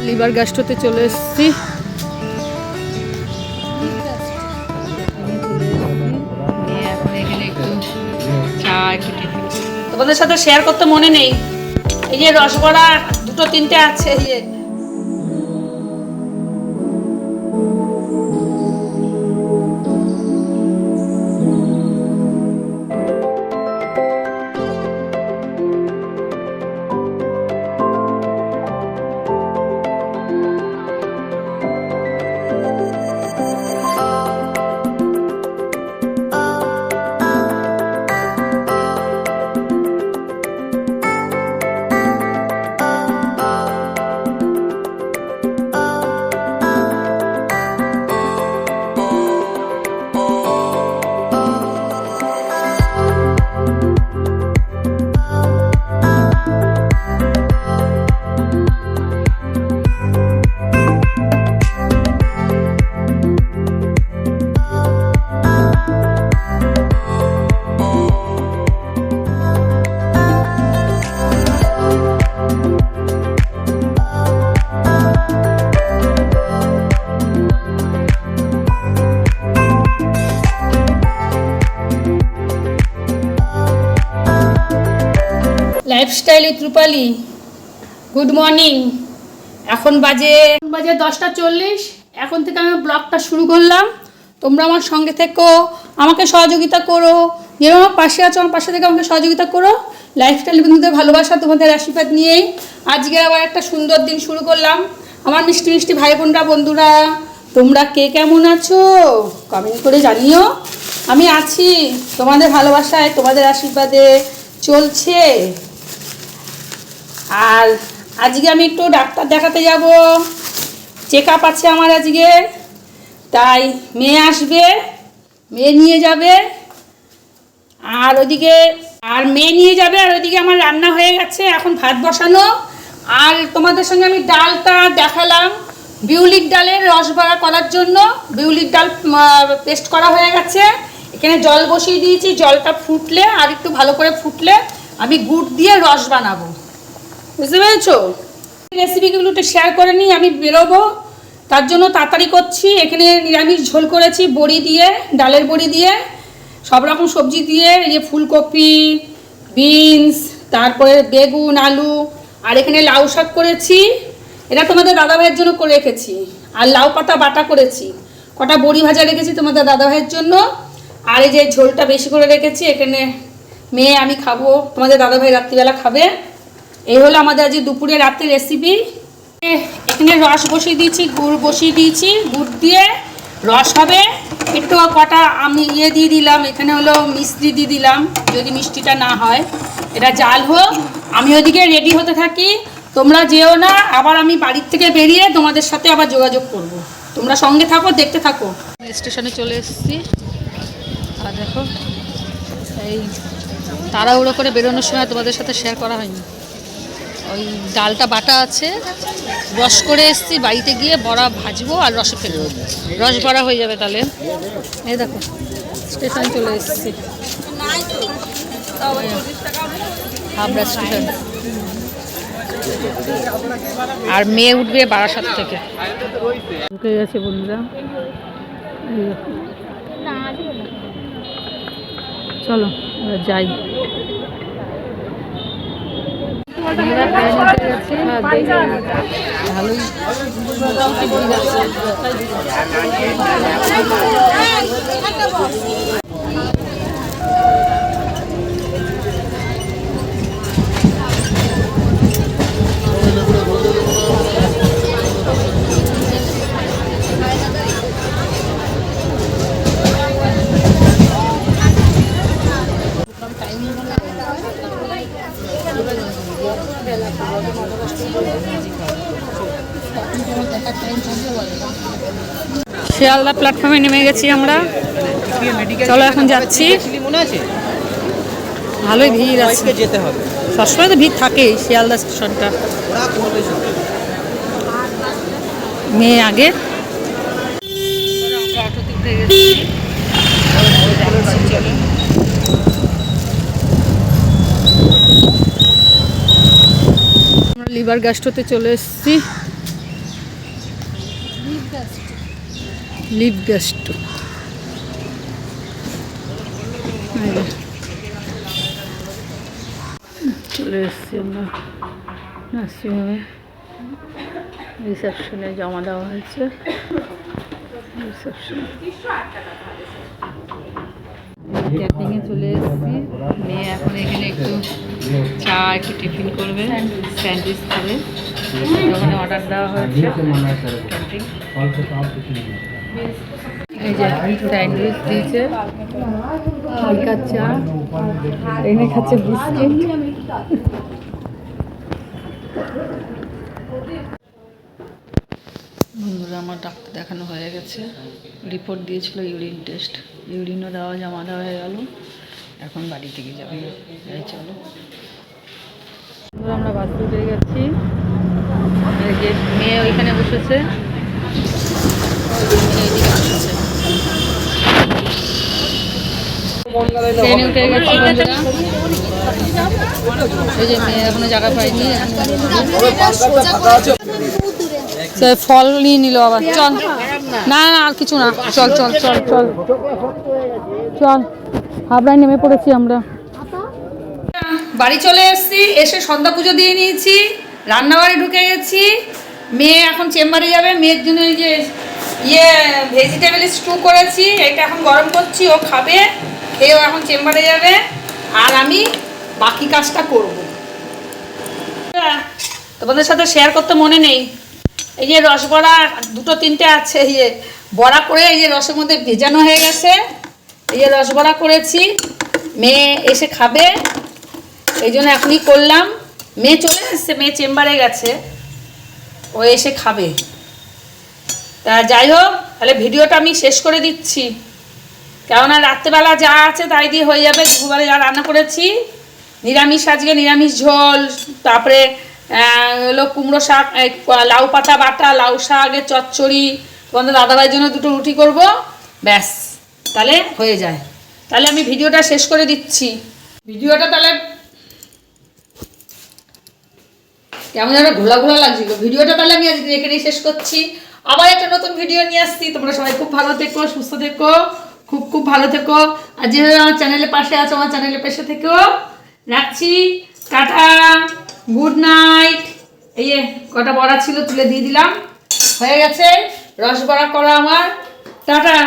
Liver গ্যাস্ট্রোতে চলে এসেছি। এখন এখানে একটু চা একটু তোমাদের সাথে শেয়ার করতে মনে নেই। এই যে রসগোল্লা দুটো তিনটে আছে। এই যে lifestyle with Rupali. Good morning. এখন বাজে 10:40। এখন থেকে আমি ব্লগটা শুরু করলাম। তোমরা আমার সঙ্গে থেকো, আমাকে সহযোগিতা করো। যেরকম আমার পাশে আছো, আমার পাশে থেকে আমাকে সহযোগিতা করো। লাইফস্টাইল বন্ধুদের ভালোবাসা, তোমাদের আশীর্বাদ নিয়েই আজকে আবার একটা সুন্দর দিন শুরু করলাম। আমার মিষ্টি মিষ্টি ভাই বোনরা, বন্ধুরা, তোমরা কে কেমন আছো কমেন্ট করে জানিও। আমি আছি তোমাদের ভালোবাসায়, তোমাদের আশীর্বাদে চলছে। আর আজকে আমি একটু ডাক্তার দেখাতে যাব, চেক আপ আছে আমার আজকে। তাই মেয়ে আসবে, মেয়ে নিয়ে যাবে। আর ওদিকে মেয়ে নিয়ে যাবে। আর ওইদিকে আমার রান্না হয়ে গেছে, এখন ভাত বসানো। আর তোমাদের সঙ্গে আমি ডালটা দেখালাম, বিউলির ডালের রসবড়া করার জন্য। বিউলির ডাল পেস্ট করা হয়ে গেছে। এখানে জল বসিয়ে দিয়েছি। জলটা ফুটলে, আর একটু ভালো করে ফুটলে, আমি গুড় দিয়ে রস বানাবো। বুঝতে পেরেছো? রেসিপিগুলো একটু শেয়ার করে নিই। আমি বেরোবো, তার জন্য তাড়াতাড়ি করছি। এখানে নিরামিষ ঝোল করেছি বড়ি দিয়ে, ডালের বড়ি দিয়ে, সব রকম সবজি দিয়ে। এই যে ফুলকপি, বিনস, তারপরে বেগুন, আলু। আর এখানে লাউ শাক করেছি, এটা তোমাদের দাদাভাইয়ের জন্য করে রেখেছি। আর লাউ পাতা বাটা করেছি, কটা বড়ি ভাজা রেখেছি তোমাদের দাদাভাইয়ের জন্য। আর এই যে ঝোলটা বেশি করে রেখেছি। এখানে মেয়ে আমি খাবো, তোমাদের দাদাভাই রাত্রিবেলা খাবে। এই হলো আমাদের আজকে দুপুরে রাতের রেসিপি। এখানে রস বসিয়ে দিয়েছি, গুড় বসিয়ে দিয়েছি। গুড় দিয়ে রস হবে। একটু কটা আমি দিয়ে দিলাম, এখানে হলো মিষ্টি দিয়ে দিলাম, যদি মিষ্টিটা না হয়। এটা জাল হোক, আমি ওদিকে রেডি হতে থাকি। তোমরা যেও না, আবার আমি বাড়ির থেকে বেরিয়ে তোমাদের সাথে আবার যোগাযোগ করব। তোমরা সঙ্গে থাকো, দেখতে থাকো। স্টেশনে চলে এসেছি। আর দেখো, এই তাড়াহুড়ো করে বেরোনোর সময় তোমাদের সাথে শেয়ার করা হয়নি। ওই ডালটা বাটা আছে, রস করে এসেছি। বাড়িতে গিয়ে বড়া ভাজবো আর রসে ফেলবো, রস বড়া হয়ে যাবে তাহলে। এই দেখো স্টেশন চলে এসেছি, হাবড়া স্টেশন। আর মেয়ে উঠবে বারাসাত থেকে। ঢুকে গেছে বন্ধুরা। চলো এবার যাই। ভালোই শিয়ালদা প্ল্যাটফর্মে নেমে গেছি আমরা। চলো এখন যাচ্ছি। ভালোই ভিড় আছে, যেতে হবে। সবসময় তো ভিড় থাকেই শিয়ালদা স্টেশনটা। মেয়ে আগে লিভার গ্যাস্ট্রোতে চলে এসেছি। লিপ বেস্ট চলে এসছি আমরা নার্সিংহোমে। রিসেপশনে জমা দেওয়া হয়েছে। রিসেপশন ক্যাম্পিংয়ে চলে এসেছি। মেয়ে এখন এখানে একটু চা একটু টিফিন করবে, স্যান্ডউইচ খাবে। ওখানে অর্ডার দেওয়া হয়েছে ক্যাম্পিং। এই যে স্যান্ডউইচ দিয়েছে, হালকা চা, এখানে খাচ্ছে বিস্কিট। বন্ধুরা আমার ডাক্তার দেখানো হয়ে গেছে, রিপোর্ট দিয়েছিল ইউরিন টেস্ট, ইউরিনও দেওয়া জমা দেওয়া হয়ে গেল। এখন বাড়ি থেকে যাবে। এই চলো আমরা বাসে উঠে গেছি। এই যে মেয়ে ওইখানে বসেছে, ট্রেনে উঠে গেছি বন্ধুরা। এই যে মেয়ে এখনো জায়গা পাইনি, ফল নিয়ে নিল আবার। চল না না আর কিছু না, চল চল চল চল চল, হাবড়ায় নেমে পড়েছি আমরা। বাড়ি চলে এসেছি, এসে সন্ধ্যা পুজো দিয়ে নিয়েছি, রান্নাবাড়ি ঢুকে গেছি। মেয়ে এখন চেম্বারে যাবে, মেয়ের জন্য এই যে ভেজিটেবল স্টু করেছি, এটা এখন গরম করছি, ও খাবে, খেয়েও এখন চেম্বারে যাবে, আর আমি বাকি কাজটা করব। তোমাদের সাথে শেয়ার করতে মনে নেই, এই যে রসবড়া দুটো তিনটে আছে, বড়া করে এই যে রসের মধ্যে ভেজানো হয়ে গেছে। এই যে রসবড়া করেছি, মেয়ে এসে খাবে, এই জন্য এখনই করলাম। মেয়ে চলে এসছে, মেয়ে চেম্বারে গেছে, ও এসে খাবে। তা যাই হোক, তাহলে ভিডিওটা আমি শেষ করে দিচ্ছি, কেননা রাত্রেবেলা যা আছে তাই দিয়ে হয়ে যাবে। দুপুরবেলা যা রান্না করেছি, নিরামিষ, আজকে নিরামিষ ঝোল, তারপরে হলো কুমড়ো শাক, লাউ পাতা বাটা, লাউ শাকের চচ্চড়ি, তোমাদের দাদাভাইয়ের জন্য দুটো রুটি করব, ব্যাস তাহলে হয়ে যায়। তাহলে আমি ভিডিওটা শেষ করে দিচ্ছি। ভিডিওটা তাহলে কেমন যেন ঘোলা ঘোলা লাগছিল, ভিডিওটা তাহলে আমি আজকে এখানেই শেষ করছি। আবার একটা নতুন ভিডিও নিয়ে আসছি। তোমরা সবাই খুব ভালো থেকো, সুস্থ থেকো, খুব খুব ভালো থেকো। আর যেভাবে আমার চ্যানেলের পাশে আছো, আমার চ্যানেলের পাশে থেকো। রাখছি, টাটা, গুড নাইট। এই কটা বড়া ছিল তুলে দিয়ে দিলাম, হয়ে গেছে রস বড়া করা আমার। টাটা।